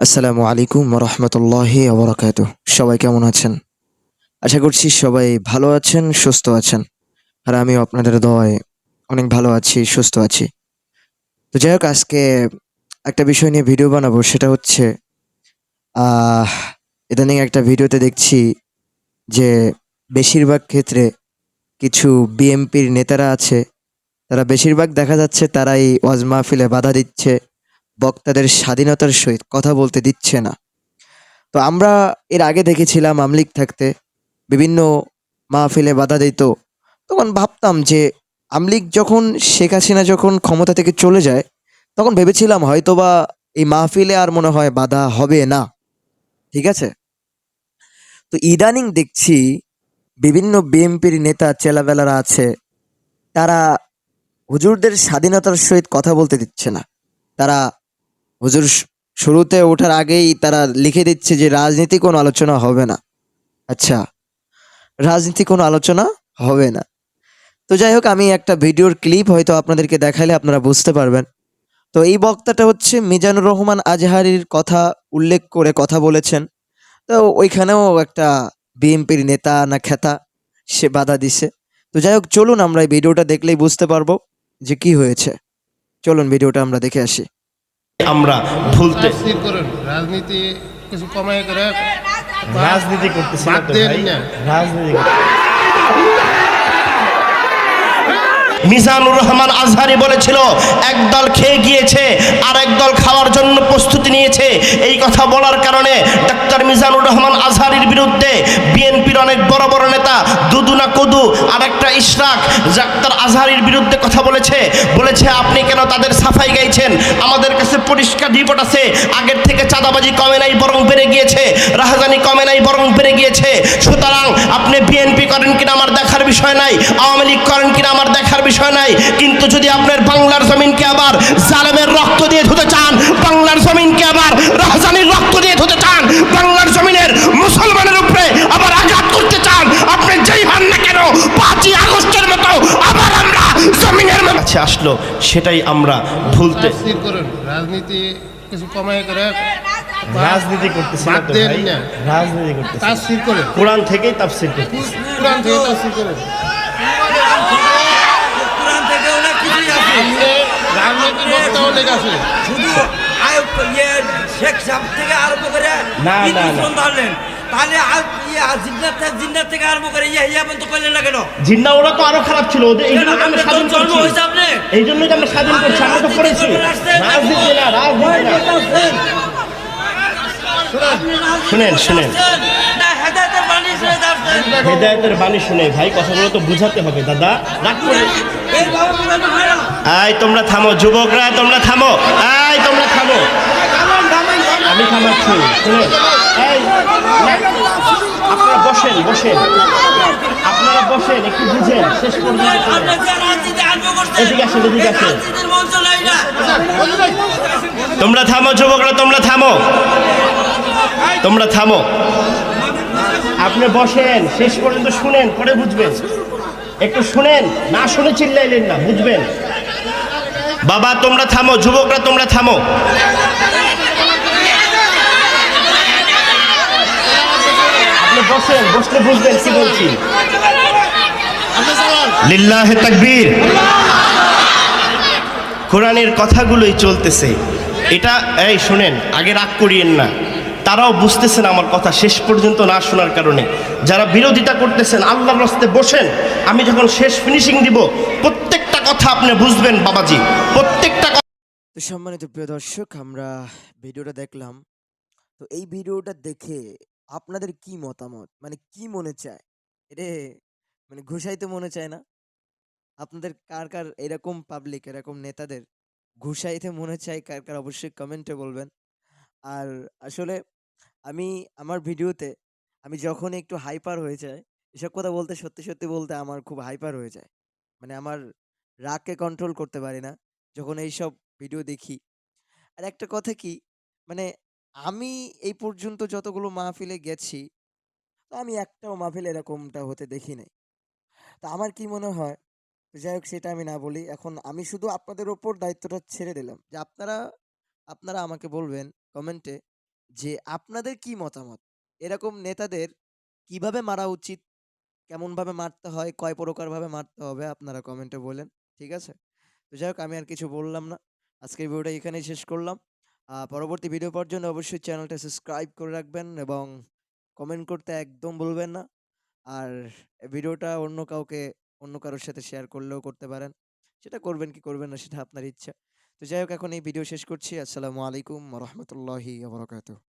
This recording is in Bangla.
আসসালামু আলাইকুম রহমতুল্লাহি ওবরাকাতুহ। সবাই কেমন আছেন? আশা করছি সবাই ভালো আছেন, সুস্থ আছেন। আর আমিও আপনাদের দোয়ায় অনেক ভালো আছি, সুস্থ আছি। তো যাই হোক, আজকে একটা বিষয় নিয়ে ভিডিও বানাবো। সেটা হচ্ছে আহ ইদানিং একটা ভিডিওতে দেখছি যে বেশিরভাগ ক্ষেত্রে কিছু বিএনপির নেতারা আছে, তারা বেশিরভাগ দেখা যাচ্ছে তারাই ওয়াজ মাহফিলে বাধা দিচ্ছে, বক্তাদের স্বাধীনতার সহিত কথা বলতে দিচ্ছে না। তো আমরা এর আগে দেখেছিলাম আমলিগ থাকতে বিভিন্ন মাহফিলে বাধা দিত। তখন ভাবতাম যে আমলিগ যখন শেখ হাসিনা যখন ক্ষমতা থেকে চলে যায়, তখন ভেবেছিলাম হয়তোবা এই মাহফিলে আর মনে হয় বাধা হবে না। ঠিক আছে? তো ইদানিং দেখছি বিভিন্ন বিএনপির নেতা চেলাবেলারা আছে, তারা হুজুরদের স্বাধীনতার সহিত কথা বলতে দিচ্ছে না। তারা হুজুর শুরুতে ওঠার আগেই তারা লিখে দিচ্ছে যে রাজনীতি কোনো আলোচনা হবে না। আচ্ছা, রাজনীতি কোনো আলোচনা হবে না। তো যাই হোক, আমি একটা ভিডিওর ক্লিপ হয়তো আপনাদেরকে দেখাইলে আপনারা বুঝতে পারবেন। তো এই বক্তাটা হচ্ছে মিজানুর রহমান আজহারীর কথা উল্লেখ করে কথা বলেছেন। তো ওইখানেও একটা বিএনপির নেতা না খেতা সে বাধা দিছে। তো যাই হোক, চলুন আমরা এই ভিডিওটা দেখলেই বুঝতে পারবো যে কি হয়েছে। চলুন ভিডিওটা আমরা দেখে আসি। আমরা ভুলতে স্থির করুন রাজনীতি কিছু কমাই করে রাজনীতি করতেছি না বাদ তো দেন ভাই। না। রাজনীতি মিজানুর রহমান আজহারি বলেছিল একদল খেয়ে গিয়েছে আর একদল খাওয়ার জন্য প্রস্তুতি নিয়েছে। এই কথা বলার কারণে ডাক্তার মিজানুর রহমান আজহারির বিরুদ্ধে বিএনপির অনেক বড় বড় নেতা দুদুনা কদু আর একটা ইশরাক ডাক্তার আজহারির বিরুদ্ধে কথা বলেছে আপনি কেন তাদের সাফাই গাইছেন? আমাদের কাছে পরিষ্কার রিপোর্ট আছে, আগের থেকে চাঁদাবাজি কমে নাই বরং বেড়ে গিয়েছে, রাহাজানি কমে নাই বরং বেড়ে গিয়েছে। সুতরাং আপনি বিএনপি করেন কিনা আমার দেখার বিষয় নাই, আওয়ামী লীগ করেন কিনা আমার দেখার বিষয় নাই, কিন্তু যদি আপনার বাংলার জমিনকে আবার জালেমের রক্ত দিয়ে ধুতে চান, বাংলার জমিনকে আবার রাহাজানির রক্ত দিয়ে ধুতে চান, বাংলার জমিনের মুসলমানের উপরে আবার আঘাত করতে চান, আপনি যেই হন না কেন 5ই আগস্টের মতো আবার আমরা জমিনের কাছে আসলো, সেটাই আমরা ভুলতে স্থির করুন রাজনীতি কিছু কমাই করে রাজনীতি করতেছি না বাদ তো দেন ভাই। না। রাজনীতি করতেছি তাফসীর করুন কোরআন থেকেই তাফসীর করতেছি। কোরআন থেকে তাফসীর করুন। কোরআন থেকে অনেক কিছুই আছে। আপনি রাজনীতির বক্তা অনেক আছে। শুধু শেখ সাহেব থেকে আরম্ভ করে না, না, না। ধরলেন, তাহলে জিন্নাত থেকে আরম্ভ করে ইয়া পর্যন্ত করলেন না কেন? জিন্না ওরা তো আরো খারাপ ছিল, ওদের এই জন্য আমরা আপনার স্বাধীন জন্ম করছি, হয়েছে আপনি। এই জন্যই তো আমরা স্বাধীন করছি, আমরা তো করেছি। রাজনীতি না, রাজনীতি না। শুনেন শুনেন, না, হেদায়েতের বাণী শুনে যাচ্ছেন। হেদায়েতের বাণী শুনে ভাই, কথাগুলো তো বুঝাতে হবে দাদা। রাগ করে এই বাবা বুঝানো হয় না। এই তোমরা থামো, যুবকরা তোমরা থামো, এই তোমরা থামো, আমি থামাচ্ছি। শুনেন, এই আপনারা বসেন বসেন, আপনারা বসেন, একটু বুঝেন শেষ পর্যন্ত। আপনি যে রাজনীতি আরম্ভ করছেন, এদিকে আসেন, এদিকে আসেন। এই রাজনীতির মঞ্চ নাই না। তোমরা থামো যুবকরা, তোমরা থামো, তোমরা থামো, আপনি বসেন, শেষ পর্যন্ত শুনেন, পরে বুঝবেন। একটু শুনেন, না শুনে চিল্লাইলেন না, বুঝবেন। বাবা তোমরা থামো, যুবকরা তোমরা থামো। আপনি বসেন, বসলে বুঝবেন কি বলছি। লিল্লাহে তাকবীর। কোরআনের কথাগুলোই চলতেছে। এটা এই শুনেন, আগে রাগ করিয়েন না, তারাও বুঝতেছেন আমার কথা শেষ পর্যন্ত না শোনার কারণে। যারা বিরোধিতা করতেছেন আল্লাহর রাস্তায় বসেন, আমি যখন শেষ ফিনিশিং দিব প্রত্যেকটা কথা আপনি বুঝবেন বাবাজি, প্রত্যেকটা কথা। তো সম্মানিত প্রিয় দর্শক, আমরা ভিডিওটা দেখলাম। তো এই ভিডিওটা দেখে আপনাদের কি মতামত, মানে কি মনে চায়? এটা মানে ঘুষাইতে মনে চায় না? আপনাদের কার কার এরকম পাবলিক, এরকম নেতাদের ঘুষাইতে মনে চায়, কার কার অবশ্যই কমেন্টে বলবেন। আর আসলে আমি আমার ভিডিওতে আমি যখন একটু হাইপার হয়ে যায়, এসব কথা বলতে সত্যি সত্যি বলতে আমার খুব হাইপার হয়ে যায়। মানে আমার রাগকে কন্ট্রোল করতে পারি না যখন এইসব ভিডিও দেখি। আর একটা কথা কি, মানে আমি এই পর্যন্ত যতগুলো মাহফিলে গেছি, তো আমি একটাও মাহফিলে এরকমটা হতে দেখি নাই। তো আমার কি মনে হয়, তো যাই হোক সেটা আমি না বলি। এখন আমি শুধু আপনাদের ওপর দায়িত্বটা ছেড়ে দিলাম যে আপনারা আপনারা আমাকে বলবেন কমেন্টে যে আপনাদের কি মতামত? এরকম নেতাদের কিভাবে মারা উচিত? কেমনভাবে মারতে হয়? কয় প্রকারভাবে মারতে হবে? আপনারা কমেন্টে বলেন। ঠিক আছে? তো যাই হোক আমি আর কিছু বললাম না। আজকের ভিডিওটা এখানেই শেষ করলাম। পরবর্তী ভিডিও পাওয়ার জন্য অবশ্যই চ্যানেলটা সাবস্ক্রাইব করে রাখবেন এবং কমেন্ট করতে একদম ভুলবেন না। আর ভিডিওটা অন্য কারোর সাথে শেয়ার করলেও করতে পারেন। সেটা করবেন কি করবেন না সেটা আপনার ইচ্ছা। তো যাই হোক এখন এই ভিডিও শেষ করছি। আসসালামু আলাইকুম ওয়া রাহমাতুল্লাহি ওয়া বারাকাতুহু।